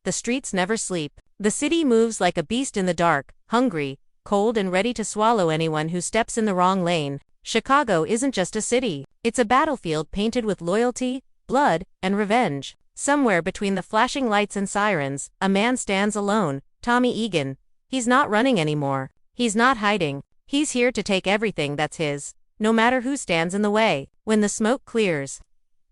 the streets never sleep. The city moves like a beast in the dark, hungry, cold and ready to swallow anyone who steps in the wrong lane. Chicago isn't just a city. It's a battlefield painted with loyalty, blood, and revenge. Somewhere between the flashing lights and sirens, a man stands alone, Tommy Egan. He's not running anymore. He's not hiding. He's here to take everything that's his, no matter who stands in the way. When the smoke clears,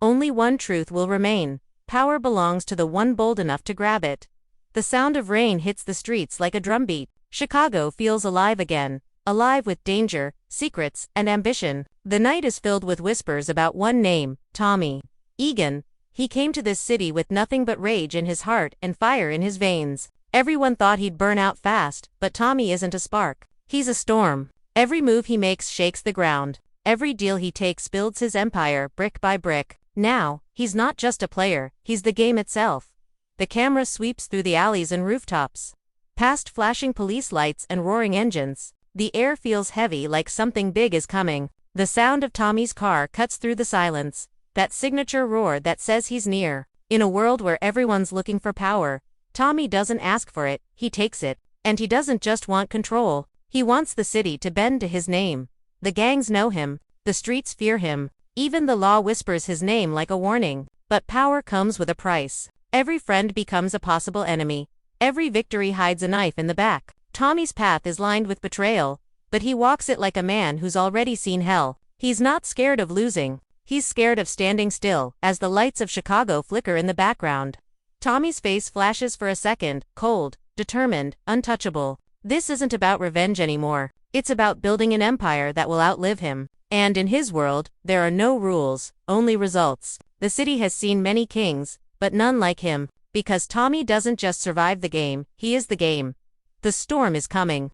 only one truth will remain. Power belongs to the one bold enough to grab it. The sound of rain hits the streets like a drumbeat. Chicago feels alive again. Alive with danger, secrets, and ambition. The night is filled with whispers about one name, Tommy Egan. He came to this city with nothing but rage in his heart and fire in his veins. Everyone thought he'd burn out fast, but Tommy isn't a spark. He's a storm. Every move he makes shakes the ground. Every deal he takes builds his empire brick by brick. Now, he's not just a player, he's the game itself. The camera sweeps through the alleys and rooftops. Past flashing police lights and roaring engines, the air feels heavy like something big is coming. The sound of Tommy's car cuts through the silence, that signature roar that says he's near. In a world where everyone's looking for power, Tommy doesn't ask for it, he takes it. And he doesn't just want control, he wants the city to bend to his name. The gangs know him, the streets fear him, even the law whispers his name like a warning. But power comes with a price. Every friend becomes a possible enemy. Every victory hides a knife in the back. Tommy's path is lined with betrayal, but he walks it like a man who's already seen hell. He's not scared of losing. He's scared of standing still, as the lights of Chicago flicker in the background. Tommy's face flashes for a second, cold, determined, untouchable. This isn't about revenge anymore. It's about building an empire that will outlive him. And in his world, there are no rules, only results. The city has seen many kings, but none like him. Because Tommy doesn't just survive the game, he is the game. The storm is coming.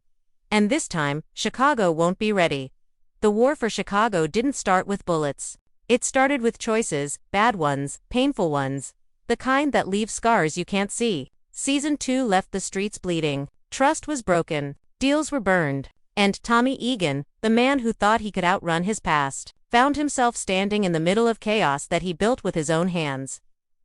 And this time, Chicago won't be ready. The war for Chicago didn't start with bullets. It started with choices, bad ones, painful ones. The kind that leave scars you can't see. Season 2 left the streets bleeding. Trust was broken. Deals were burned. And Tommy Egan, the man who thought he could outrun his past, found himself standing in the middle of chaos that he built with his own hands.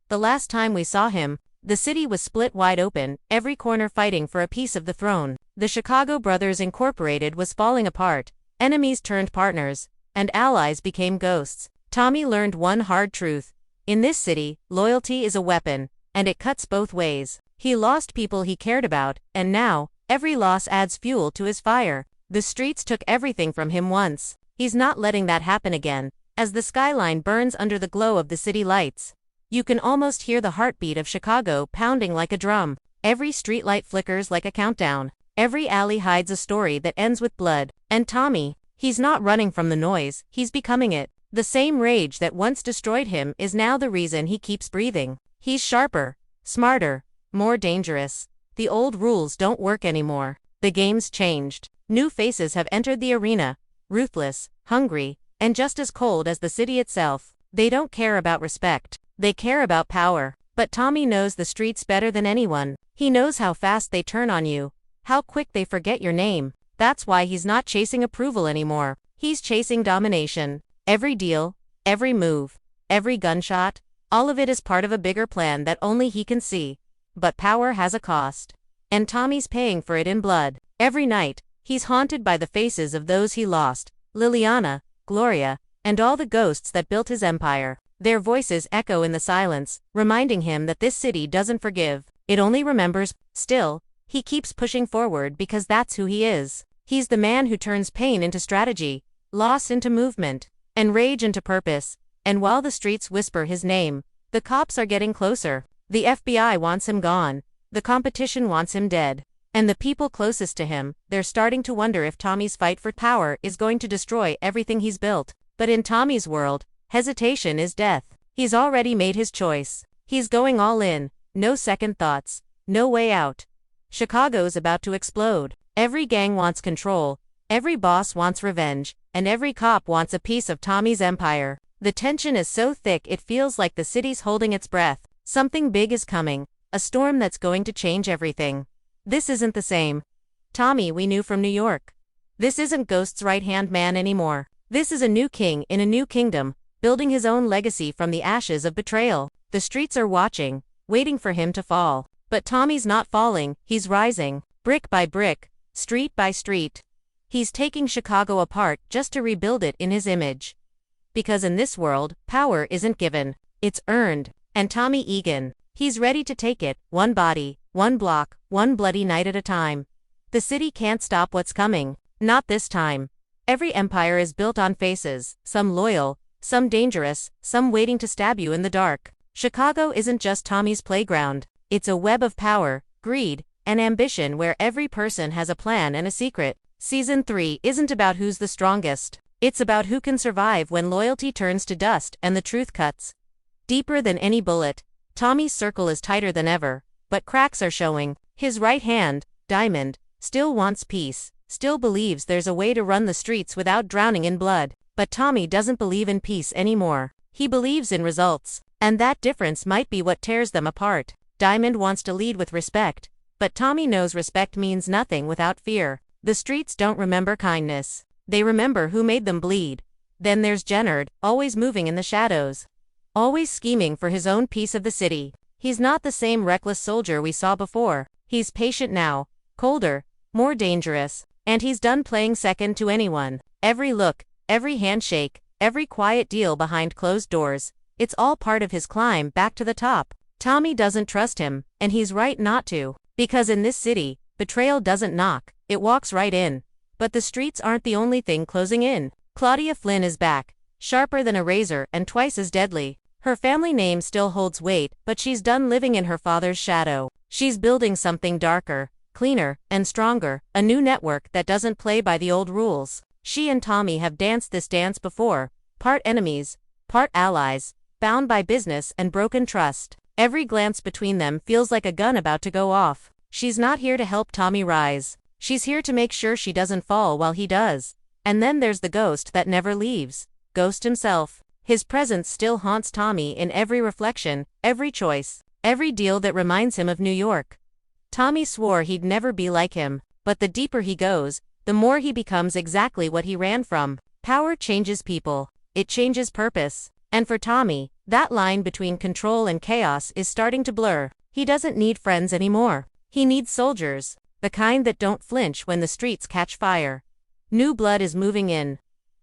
The last time we saw him, the city was split wide open, every corner fighting for a piece of the throne. The Chicago Brothers Incorporated was falling apart. Enemies turned partners, and allies became ghosts. Tommy learned one hard truth. In this city, loyalty is a weapon, and it cuts both ways. He lost people he cared about, and now, every loss adds fuel to his fire. The streets took everything from him once. He's not letting that happen again. As the skyline burns under the glow of the city lights, you can almost hear the heartbeat of Chicago pounding like a drum. Every streetlight flickers like a countdown. Every alley hides a story that ends with blood. And Tommy, he's not running from the noise, he's becoming it. The same rage that once destroyed him is now the reason he keeps breathing. He's sharper, smarter, more dangerous. The old rules don't work anymore. The game's changed. New faces have entered the arena. Ruthless, hungry, and just as cold as the city itself. They don't care about respect. They care about power. But Tommy knows the streets better than anyone. He knows how fast they turn on you, how quick they forget your name. That's why he's not chasing approval anymore. He's chasing domination. Every deal, every move, every gunshot, all of it is part of a bigger plan that only he can see. But power has a cost. And Tommy's paying for it in blood. Every night, he's haunted by the faces of those he lost. Liliana, Gloria, and all the ghosts that built his empire. Their voices echo in the silence, reminding him that this city doesn't forgive. It only remembers. Still, he keeps pushing forward because that's who he is. He's the man who turns pain into strategy, loss into movement, and rage into purpose. And while the streets whisper his name, the cops are getting closer. The FBI wants him gone. The competition wants him dead. And the people closest to him, they're starting to wonder if Tommy's fight for power is going to destroy everything he's built. But in Tommy's world, hesitation is death. He's already made his choice. He's going all in. No second thoughts. No way out. Chicago's about to explode. Every gang wants control. Every boss wants revenge. And every cop wants a piece of Tommy's empire. The tension is so thick it feels like the city's holding its breath. Something big is coming. A storm that's going to change everything. This isn't the same Tommy we knew from New York. This isn't Ghost's right-hand man anymore. This is a new king in a new kingdom, building his own legacy from the ashes of betrayal. The streets are watching, waiting for him to fall. But Tommy's not falling, he's rising. Brick by brick, street by street. He's taking Chicago apart just to rebuild it in his image. Because in this world, power isn't given, it's earned. And Tommy Egan, he's ready to take it, one body, one block, one bloody night at a time. The city can't stop what's coming. Not this time. Every empire is built on faces, some loyal, some dangerous, some waiting to stab you in the dark. Chicago isn't just Tommy's playground. It's a web of power, greed, and ambition where every person has a plan and a secret. Season 3 isn't about who's the strongest. It's about who can survive when loyalty turns to dust and the truth cuts deeper than any bullet. Tommy's circle is tighter than ever, but cracks are showing. His right hand, Diamond, still wants peace, still believes there's a way to run the streets without drowning in blood. But Tommy doesn't believe in peace anymore. He believes in results. And that difference might be what tears them apart. Diamond wants to lead with respect, but Tommy knows respect means nothing without fear. The streets don't remember kindness. They remember who made them bleed. Then there's Jennard, always moving in the shadows. Always scheming for his own piece of the city. He's not the same reckless soldier we saw before. He's patient now, colder, more dangerous, and he's done playing second to anyone. Every look, every handshake, every quiet deal behind closed doors, it's all part of his climb back to the top. Tommy doesn't trust him, and he's right not to. Because in this city, betrayal doesn't knock, it walks right in. But the streets aren't the only thing closing in. Claudia Flynn is back, sharper than a razor and twice as deadly. Her family name still holds weight, but she's done living in her father's shadow. She's building something darker, cleaner, and stronger, a new network that doesn't play by the old rules. She and Tommy have danced this dance before, part enemies, part allies, bound by business and broken trust. Every glance between them feels like a gun about to go off. She's not here to help Tommy rise. She's here to make sure she doesn't fall while he does. And then there's the ghost that never leaves. Ghost himself. His presence still haunts Tommy in every reflection, every choice, every deal that reminds him of New York. Tommy swore he'd never be like him, but the deeper he goes, the more he becomes exactly what he ran from. Power changes people. It changes purpose. And for Tommy, that line between control and chaos is starting to blur. He doesn't need friends anymore. He needs soldiers. The kind that don't flinch when the streets catch fire. New blood is moving in.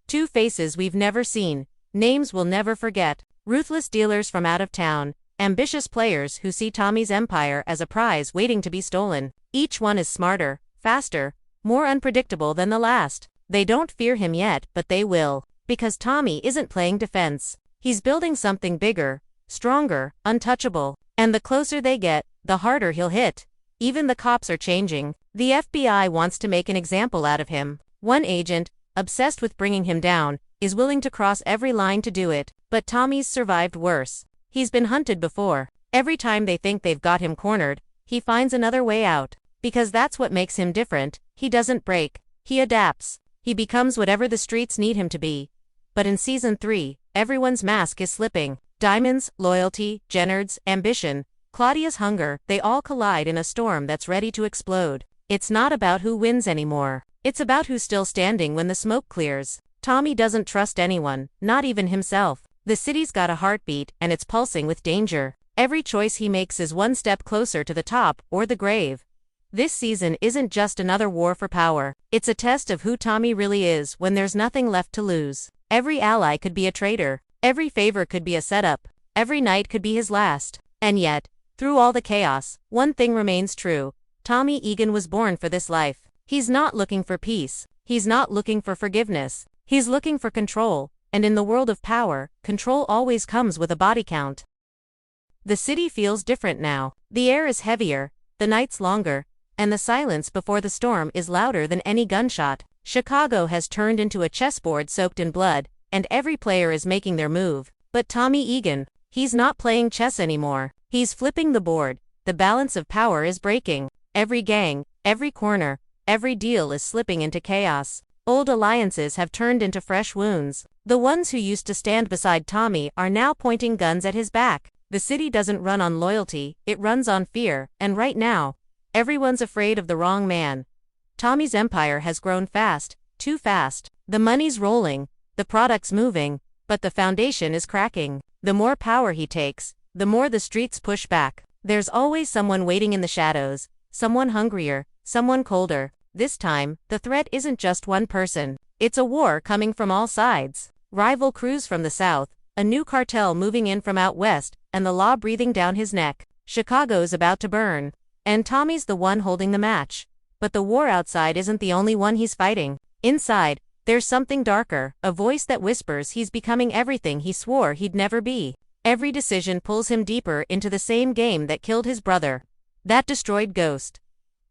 Two faces we've never seen. Names we'll never forget. Ruthless dealers from out of town. Ambitious players who see Tommy's empire as a prize waiting to be stolen. Each one is smarter, faster, more unpredictable than the last. They don't fear him yet, but they will. Because Tommy isn't playing defense. He's building something bigger, stronger, untouchable. And the closer they get, the harder he'll hit. Even the cops are changing. The FBI wants to make an example out of him. One agent, obsessed with bringing him down, is willing to cross every line to do it. But Tommy's survived worse. He's been hunted before. Every time they think they've got him cornered, he finds another way out. Because that's what makes him different. He doesn't break. He adapts. He becomes whatever the streets need him to be. But in Season 3, everyone's mask is slipping. Diamond's, loyalty, Jennard's, ambition, Claudia's hunger, they all collide in a storm that's ready to explode. It's not about who wins anymore. It's about who's still standing when the smoke clears. Tommy doesn't trust anyone, not even himself. The city's got a heartbeat, and it's pulsing with danger. Every choice he makes is one step closer to the top or the grave. This season isn't just another war for power. It's a test of who Tommy really is when there's nothing left to lose. Every ally could be a traitor. Every favor could be a setup. Every night could be his last. And yet, through all the chaos, one thing remains true. Tommy Egan was born for this life. He's not looking for peace. He's not looking for forgiveness. He's looking for control. And in the world of power, control always comes with a body count. The city feels different now. The air is heavier, the nights longer, and the silence before the storm is louder than any gunshot. Chicago has turned into a chessboard soaked in blood, and every player is making their move. But Tommy Egan, he's not playing chess anymore. He's flipping the board. The balance of power is breaking. Every gang, every corner, every deal is slipping into chaos. Old alliances have turned into fresh wounds. The ones who used to stand beside Tommy are now pointing guns at his back. The city doesn't run on loyalty, it runs on fear, and right now, everyone's afraid of the wrong man. Tommy's empire has grown fast, too fast. The money's rolling, the product's moving, but the foundation is cracking. The more power he takes, the more the streets push back. There's always someone waiting in the shadows, someone hungrier, someone colder. This time, the threat isn't just one person. It's a war coming from all sides. Rival crews from the south, a new cartel moving in from out west, and the law breathing down his neck. Chicago's about to burn. And Tommy's the one holding the match. But the war outside isn't the only one he's fighting. Inside, there's something darker, a voice that whispers he's becoming everything he swore he'd never be. Every decision pulls him deeper into the same game that killed his brother. That destroyed Ghost.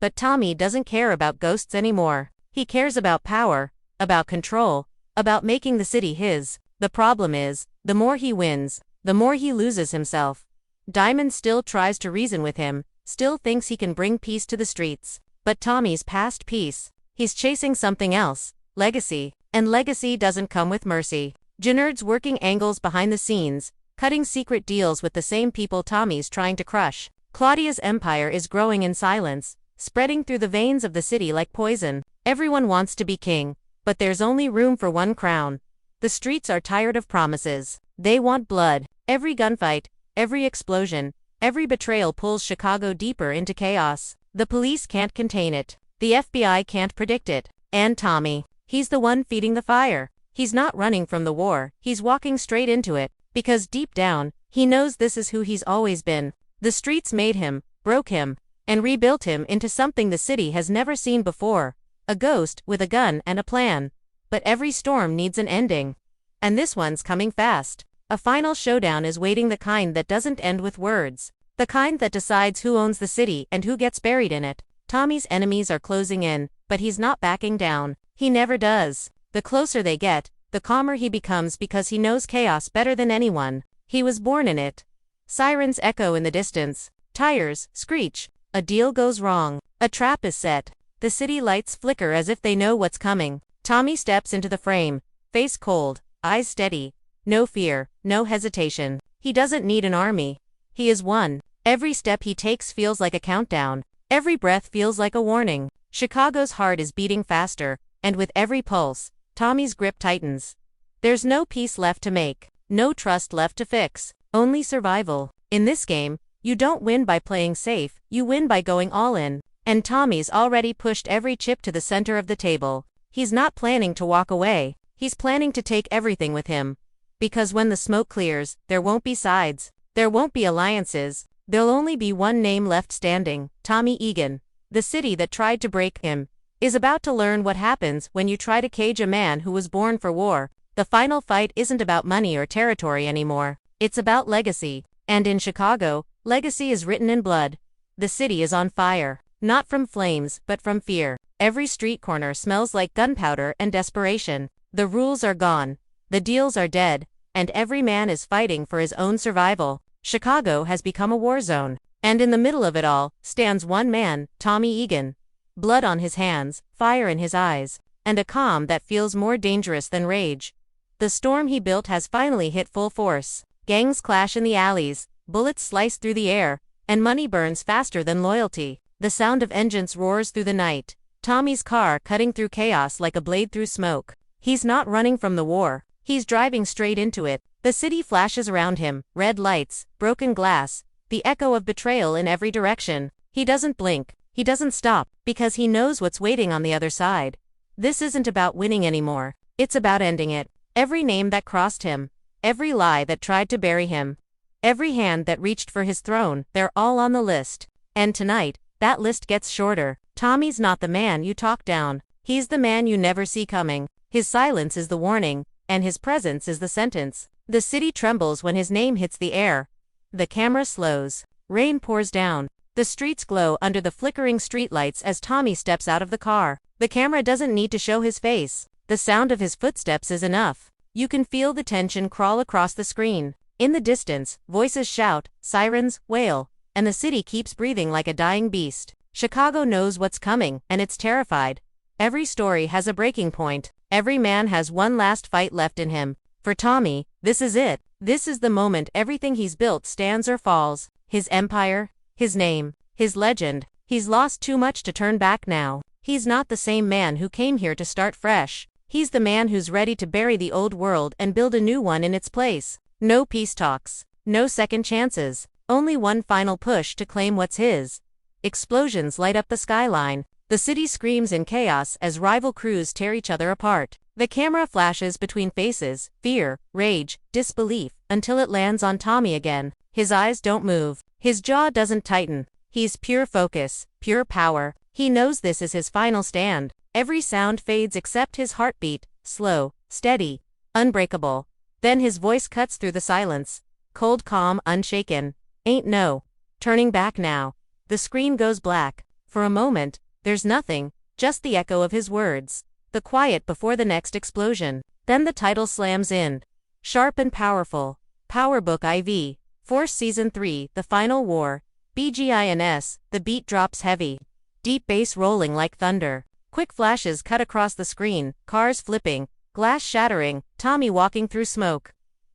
But Tommy doesn't care about ghosts anymore. He cares about power, about control, about making the city his. The problem is, the more he wins, the more he loses himself. Diamond still tries to reason with him, still thinks he can bring peace to the streets. But Tommy's past peace. He's chasing something else, legacy. And legacy doesn't come with mercy. Jennard's working angles behind the scenes, cutting secret deals with the same people Tommy's trying to crush. Claudia's empire is growing in silence, spreading through the veins of the city like poison. Everyone wants to be king, but there's only room for one crown. The streets are tired of promises. They want blood. Every gunfight, every explosion, every betrayal pulls Chicago deeper into chaos. The police can't contain it. The FBI can't predict it. And Tommy, he's the one feeding the fire. He's not running from the war, he's walking straight into it, because deep down, he knows this is who he's always been. The streets made him, broke him, and rebuilt him into something the city has never seen before. A ghost with a gun and a plan. But every storm needs an ending. And this one's coming fast. A final showdown is waiting, the kind that doesn't end with words. The kind that decides who owns the city and who gets buried in it. Tommy's enemies are closing in, but he's not backing down. He never does. The closer they get, the calmer he becomes because he knows chaos better than anyone. He was born in it. Sirens echo in the distance. Tires screech. A deal goes wrong. A trap is set. The city lights flicker as if they know what's coming. Tommy steps into the frame, face cold, eyes steady. No fear, no hesitation. He doesn't need an army. He is one. Every step he takes feels like a countdown. Every breath feels like a warning. Chicago's heart is beating faster, and with every pulse, Tommy's grip tightens. There's no peace left to make, no trust left to fix, only survival. In this game, you don't win by playing safe, you win by going all in. And Tommy's already pushed every chip to the center of the table. He's not planning to walk away, he's planning to take everything with him. Because when the smoke clears, there won't be sides, there won't be alliances. There'll only be one name left standing, Tommy Egan. The city that tried to break him is about to learn what happens when you try to cage a man who was born for war. The final fight isn't about money or territory anymore. It's about legacy. And in Chicago, legacy is written in blood. The city is on fire. Not from flames, but from fear. Every street corner smells like gunpowder and desperation. The rules are gone. The deals are dead. And every man is fighting for his own survival. Chicago has become a war zone. And in the middle of it all, stands one man, Tommy Egan. Blood on his hands, fire in his eyes, and a calm that feels more dangerous than rage. The storm he built has finally hit full force. Gangs clash in the alleys, bullets slice through the air, and money burns faster than loyalty. The sound of engines roars through the night. Tommy's car cutting through chaos like a blade through smoke. He's not running from the war. He's driving straight into it. The city flashes around him, red lights, broken glass, the echo of betrayal in every direction. He doesn't blink, he doesn't stop, because he knows what's waiting on the other side. This isn't about winning anymore, it's about ending it. Every name that crossed him, every lie that tried to bury him, every hand that reached for his throne, they're all on the list. And tonight, that list gets shorter. Tommy's not the man you talk down, he's the man you never see coming. His silence is the warning, and his presence is the sentence. The city trembles when his name hits the air. The camera slows. Rain pours down. The streets glow under the flickering streetlights as Tommy steps out of the car. The camera doesn't need to show his face. The sound of his footsteps is enough. You can feel the tension crawl across the screen. In the distance, voices shout, sirens wail, and the city keeps breathing like a dying beast. Chicago knows what's coming, and it's terrified. Every story has a breaking point. Every man has one last fight left in him. For Tommy, this is it. This is the moment everything he's built stands or falls. His empire, his name, his legend. He's lost too much to turn back now. He's not the same man who came here to start fresh. He's the man who's ready to bury the old world and build a new one in its place. No peace talks. No second chances. Only one final push to claim what's his. Explosions light up the skyline. The city screams in chaos as rival crews tear each other apart. The camera flashes between faces, fear, rage, disbelief, until it lands on Tommy again. His eyes don't move. His jaw doesn't tighten. He's pure focus, pure power. He knows this is his final stand. Every sound fades except his heartbeat, slow, steady, unbreakable. Then his voice cuts through the silence. Cold, calm, unshaken. Ain't no turning back now. The screen goes black. For a moment, there's nothing, just the echo of his words. The quiet before the next explosion. Then the title slams in. Sharp and powerful. Power Book IV. Force Season 3, The Final War. BGINS, the beat drops heavy. Deep bass rolling like thunder. Quick flashes cut across the screen, cars flipping, glass shattering, Tommy walking through smoke,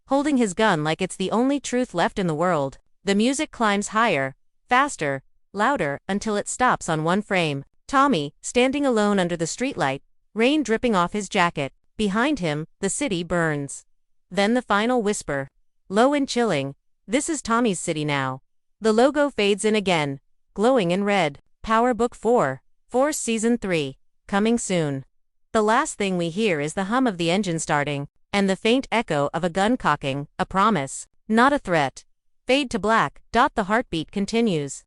holding his gun like it's the only truth left in the world. The music climbs higher, faster, louder, until it stops on one frame. Tommy, standing alone under the streetlight, rain dripping off his jacket. Behind him, the city burns. Then the final whisper. Low and chilling. This is Tommy's city now. The logo fades in again, glowing in red. Power Book 4. Force Season 3. Coming soon. The last thing we hear is the hum of the engine starting, and the faint echo of a gun cocking, a promise, not a threat. Fade to black. The heartbeat continues.